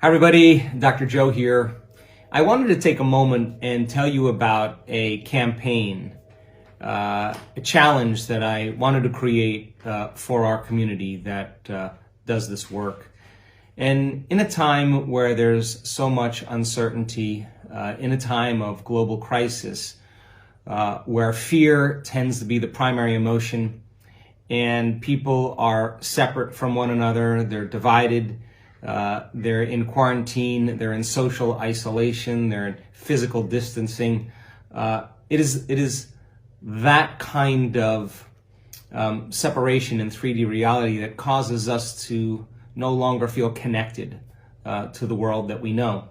Hi everybody, Dr. Joe here. I wanted to take a moment and tell you about a campaign, a challenge that I wanted to create for our community that does this work. And in a time where there's so much uncertainty, in a time of global crisis, where fear tends to be the primary emotion and people are separate from one another, they're divided, they're in quarantine, they're in social isolation, they're in physical distancing. It is that kind of separation in 3D reality that causes us to no longer feel connected to the world that we know.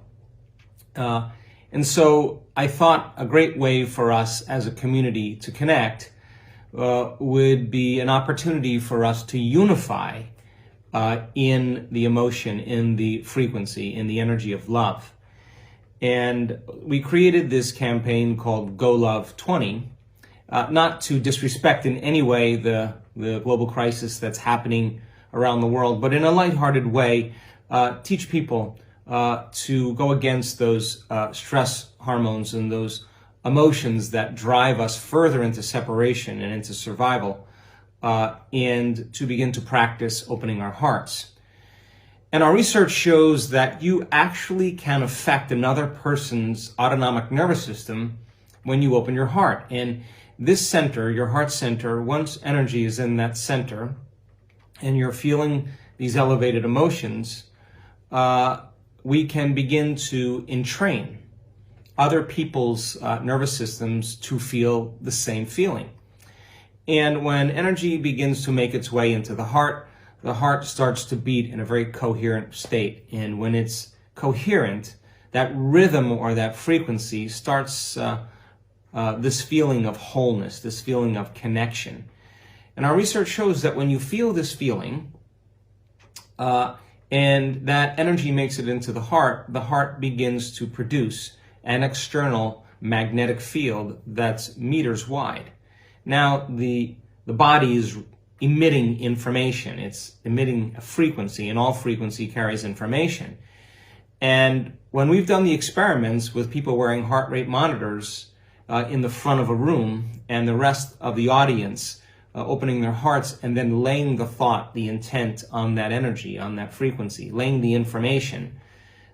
And so I thought a great way for us as a community to connect would be an opportunity for us to unify in the emotion, in the frequency, in the energy of love. And we created this campaign called GOLOV-20, not to disrespect in any way the global crisis that's happening around the world, but in a lighthearted way, teach people to go against those stress hormones and those emotions that drive us further into separation and into survival, and to begin to practice opening our hearts. And our research shows that you actually can affect another person's autonomic nervous system when you open your heart. And this center, your heart center, once energy is in that center and you're feeling these elevated emotions, we can begin to entrain other people's nervous systems to feel the same feeling. And when energy begins to make its way into the heart starts to beat in a very coherent state. And when it's coherent, that rhythm or that frequency starts this feeling of wholeness, this feeling of connection. And our research shows that when you feel this feeling, and that energy makes it into the heart begins to produce an external magnetic field that's meters wide. Now, the body is emitting information. It's emitting a frequency, and all frequency carries information. And when we've done the experiments with people wearing heart rate monitors in the front of a room and the rest of the audience opening their hearts and then laying the thought, the intent on that energy, on that frequency, laying the information,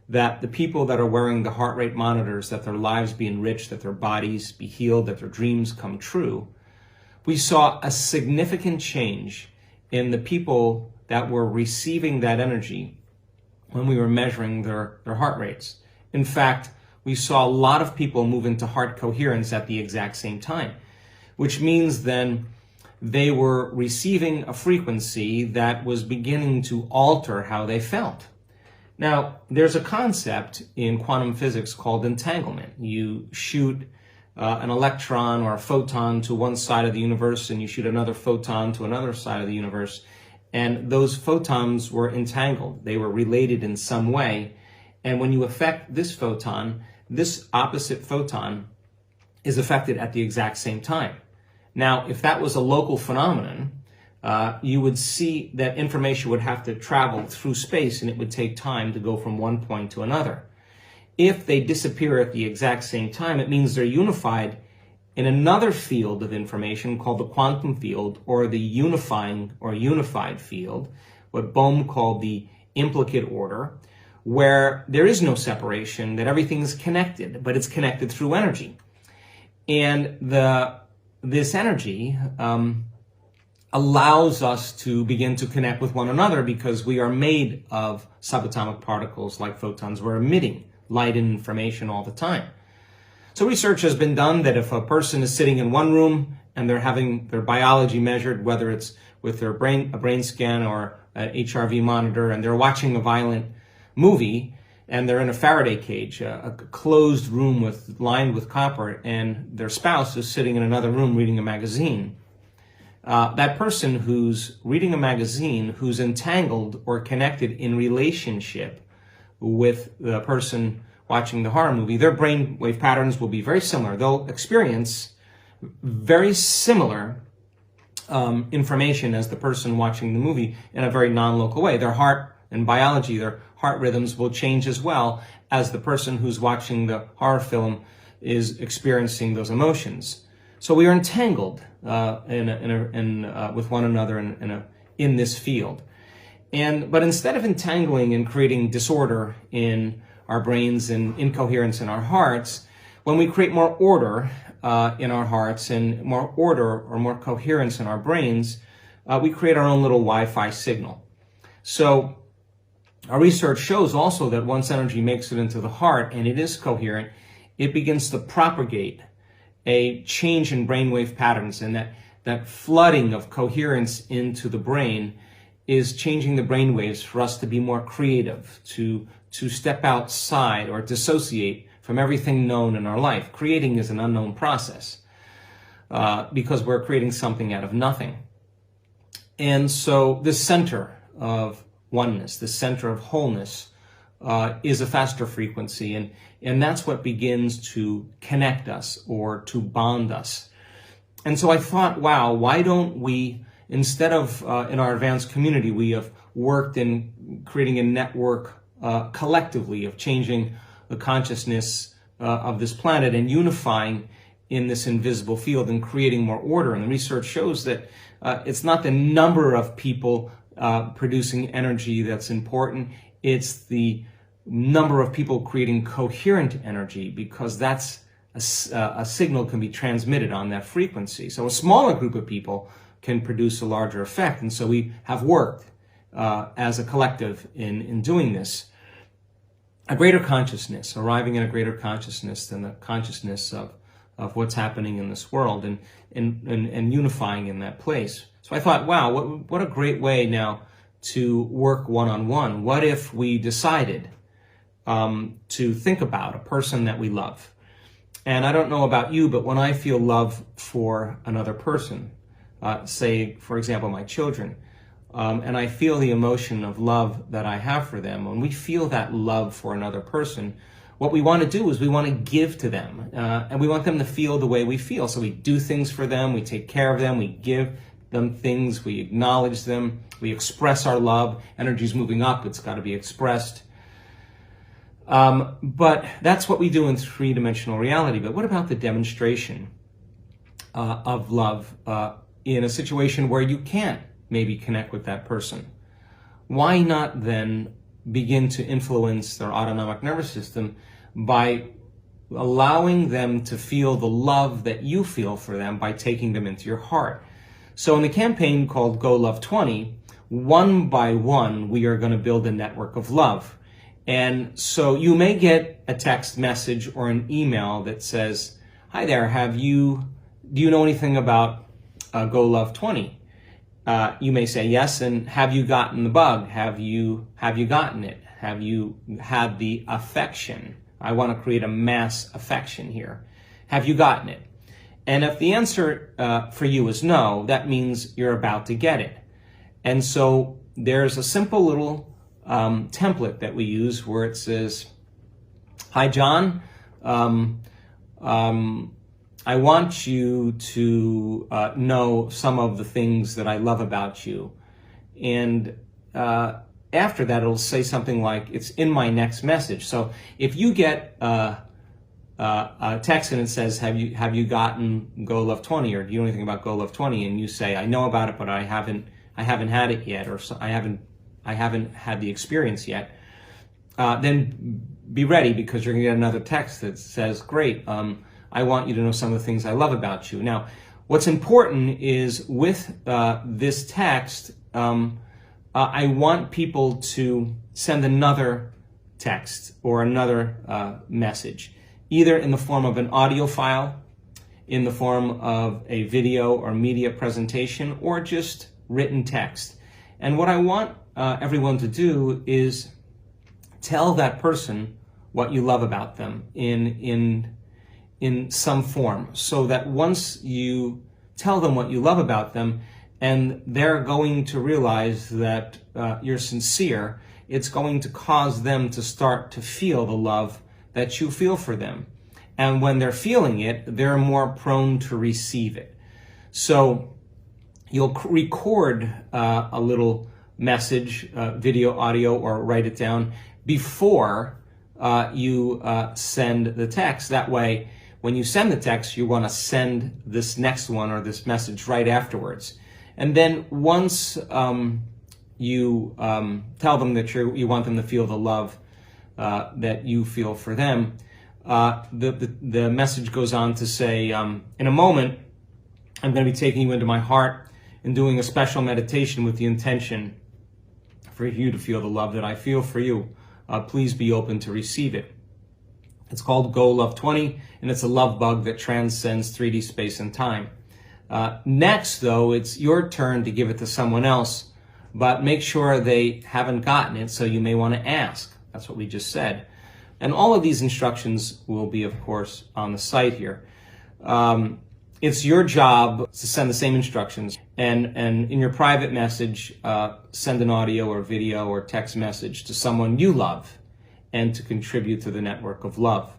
that the people that are wearing the heart rate monitors, that their lives be enriched, that their bodies be healed, that their dreams come true, we saw a significant change in the people that were receiving that energy when we were measuring their heart rates. In fact, we saw a lot of people move into heart coherence at the exact same time, which means then they were receiving a frequency that was beginning to alter how they felt. Now, there's a concept in quantum physics called entanglement. You shoot an electron or a photon to one side of the universe and you shoot another photon to another side of the universe, and those photons were entangled. They were related in some way, and when you affect this photon, this opposite photon is affected at the exact same time. Now, if that was a local phenomenon, you would see that information would have to travel through space and it would take time to go from one point to another. If they disappear at the exact same time, it means they're unified in another field of information called the quantum field, or the unifying or unified field, what Bohm called the implicate order, where there is no separation, that everything is connected, but it's connected through energy. And this energy allows us to begin to connect with one another because we are made of subatomic particles like photons. We're emitting light and information all the time. So research has been done that if a person is sitting in one room and they're having their biology measured, whether it's with a brain scan or an HRV monitor, and they're watching a violent movie and they're in a Faraday cage, a closed room lined with copper, and their spouse is sitting in another room reading a magazine, that person who's reading a magazine, who's entangled or connected in relationship with the person watching the horror movie, their brainwave patterns will be very similar. They'll experience very similar information as the person watching the movie in a very non-local way. Their heart and biology, their heart rhythms will change as well as the person who's watching the horror film is experiencing those emotions. So we are entangled with one another in this field. But instead of entangling and creating disorder in our brains and incoherence in our hearts, when we create more order in our hearts and more order or more coherence in our brains, we create our own little Wi-Fi signal. So our research shows also that once energy makes it into the heart and it is coherent, it begins to propagate a change in brainwave patterns, and that flooding of coherence into the brain is changing the brainwaves for us to be more creative, to step outside or dissociate from everything known in our life. Creating is an unknown process because we're creating something out of nothing. And so this center of oneness, the center of wholeness, is a faster frequency, and that's what begins to connect us or to bond us. And so I thought, wow, why don't we, instead of in our advanced community, we have worked in creating a network collectively of changing the consciousness of this planet and unifying in this invisible field and creating more order. And the research shows that it's not the number of people producing energy that's important, it's the number of people creating coherent energy, because that's a signal can be transmitted on that frequency. So a smaller group of people can produce a larger effect. And so we have worked as a collective in doing this. A greater consciousness, arriving at a greater consciousness than the consciousness of what's happening in this world, and unifying in that place. So I thought, wow, what a great way now to work one-on-one. What if we decided to think about a person that we love? And I don't know about you, but when I feel love for another person, say, for example, my children, and I feel the emotion of love that I have for them, when we feel that love for another person, what we want to do is we want to give to them, and we want them to feel the way we feel. So we do things for them, we take care of them, we give them things, we acknowledge them, we express our love. Energy's moving up, it's got to be expressed. But that's what we do in three-dimensional reality. But what about the demonstration of love in a situation where you can't maybe connect with that person? Why not then begin to influence their autonomic nervous system by allowing them to feel the love that you feel for them by taking them into your heart? So in the campaign called GOLOV-20, one by one, we are going to build a network of love. And so you may get a text message or an email that says, hi there, do you know anything about GOLOV-20? You may say yes, and have you gotten the bug? Have you gotten it? Have you had the affection? I want to create a mass affection here. Have you gotten it? And if the answer for you is no, that means you're about to get it. And so there's a simple little template that we use where it says, hi John, I want you to know some of the things that I love about you. And after that, it'll say something like, it's in my next message. So if you get a text and it says, have you gotten GOLOV-20, or do you know anything about GOLOV-20? And you say, I know about it, but I haven't had it yet, or I haven't had the experience yet. Then be ready, because you're going to get another text that says, great, I want you to know some of the things I love about you. Now, what's important is with this text, I want people to send another text or another message, either in the form of an audio file, in the form of a video or media presentation, or just written text. And what I want everyone to do is tell that person what you love about them in some form, so that once you tell them what you love about them, and they're going to realize that you're sincere, it's going to cause them to start to feel the love that you feel for them. And when they're feeling it, they're more prone to receive it. So you'll record a little message, video, audio, or write it down before you send the text. That way, when you send the text, you want to send this next one or this message right afterwards. And then once you tell them that you want them to feel the love that you feel for them, the message goes on to say, in a moment, I'm going to be taking you into my heart and doing a special meditation with the intention for you to feel the love that I feel for you. Please be open to receive it. It's called GOLOV-20, and it's a love bug that transcends 3D space and time. Next, though, it's your turn to give it to someone else, but make sure they haven't gotten it, so you may want to ask. That's what we just said. And all of these instructions will be, of course, on the site here. It's your job to send the same instructions, and in your private message, send an audio or video or text message to someone you love and to contribute to the network of love.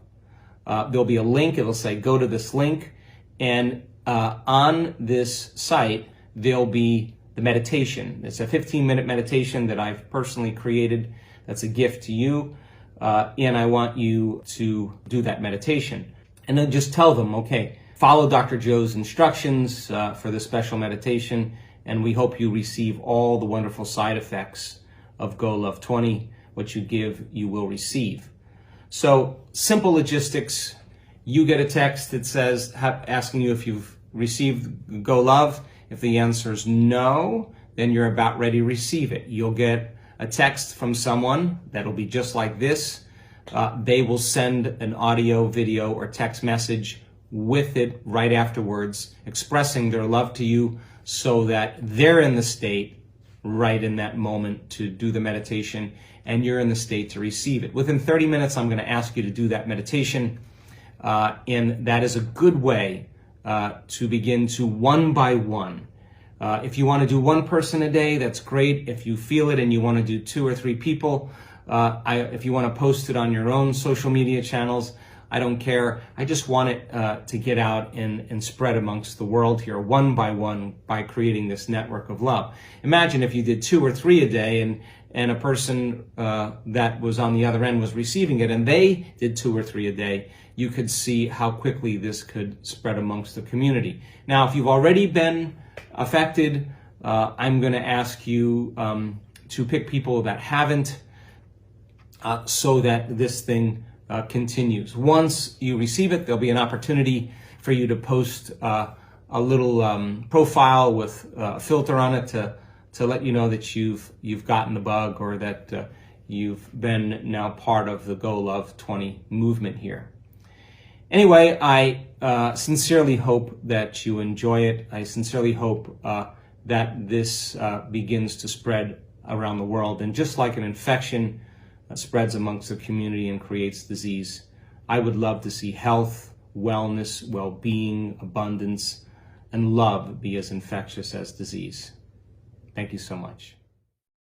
There'll be a link. It'll say, go to this link, and on this site, there'll be the meditation. It's a 15-minute meditation that I've personally created. That's a gift to you, and I want you to do that meditation. And then just tell them, okay, follow Dr. Joe's instructions for this special meditation, and we hope you receive all the wonderful side effects of GOLOV-20. What you give, you will receive. So, simple logistics. You get a text that says, asking you if you've received GOLOV. If the answer is no, then you're about ready to receive it. You'll get a text from someone that'll be just like this. They will send an audio, video, or text message with it right afterwards, expressing their love to you so that they're in the state right in that moment to do the meditation, and you're in the state to receive it. Within 30 minutes, I'm going to ask you to do that meditation, and that is a good way to begin to one by one. If you want to do one person a day, that's great. If you feel it and you want to do 2 or 3 people, if you want to post it on your own social media channels, I don't care. I just want it to get out and spread amongst the world here, one by one, by creating this network of love. Imagine if you did 2 or 3 a day, and a person that was on the other end was receiving it, and they did 2 or 3 a day. You could see how quickly this could spread amongst the community. Now, if you've already been affected, I'm going to ask you to pick people that haven't, so that this thing continues. Once you receive it, there'll be an opportunity for you to post a little profile with a filter on it to let you know that you've gotten the bug, or that you've been now part of the GOLOV-20 movement here. Anyway, I sincerely hope that you enjoy it. I sincerely hope that this begins to spread around the world. And just like an infection spreads amongst the community and creates disease, I would love to see health, wellness, well-being, abundance, and love be as infectious as disease. Thank you so much.